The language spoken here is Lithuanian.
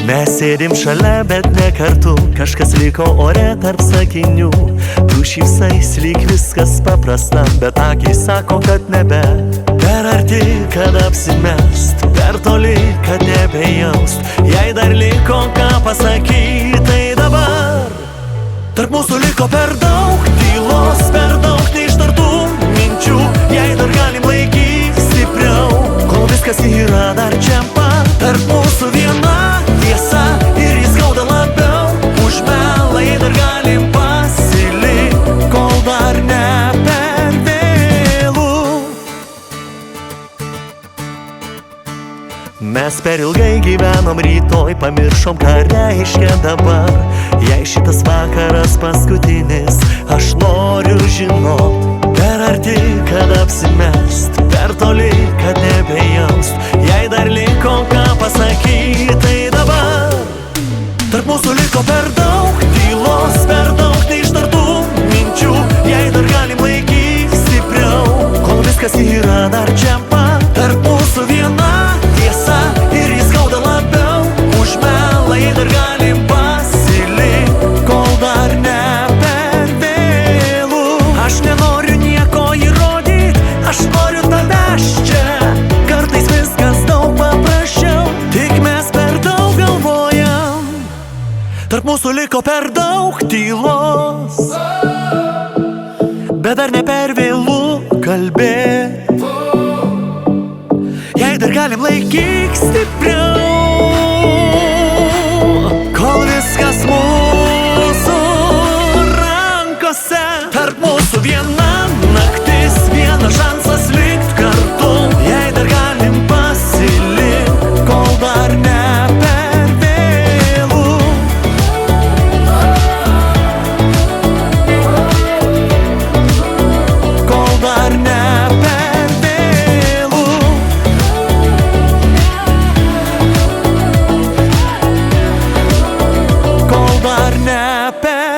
Mes sėdim šalia, bet ne kartu. Kažkas liko ore tarp sakinių. Tu šypsais lyg viskas paprasta, bet akys sako, kad nebe. Per arti, kad apsimest, per toli, kad nebejaust. Jei dar liko ką pasakyt, tai dabar. Tarp mūsų liko per daug tylos, per daug neištartų minčių. Jei dar galim laikyt stipriau, kol viskas yra dar čia pat. Tarp mūsų viena tiesa ir jis skauda labiau už melą. Jei dar galim pasilik, kol dar ne per vėlu. Mes per ilgai gyvenom rytoj, pamiršom, ką reiškia dabar. Jei šitas vakaras paskutinis, aš noriu žinot. Per arti, kad apsimest, per toli, kad nebejaust. Jei dar liko ką pasakyt, tai dabar. Tarp mūsų liko per daug tylos, per daug neištartų minčių. Jei dar galim laikyt stipriau, kol viskas yra dar čia pat. Tarp mūsų viena tiesa ir jis skauda labiau už melą. Jei dar galim pasilik, kol dar ne per vėlu. Aš nenoriu nieko įrodyt, aš noriu tavęs čia. Kartais viskas daug paprasčiau, tik mes per daug galvojam. Tarp mūsų liko per daug tylos, bet dar ne per vėlu kalbėt. Jei dar galim laikyk stipriau, kol viskas mūsų rankose. Tarp mūsų viena naktis, vienas šansas likt kartu. Jei dar galim pasilik, kol dar ne per vėlu. Kol dar ne per vėlu. Kol dar ne per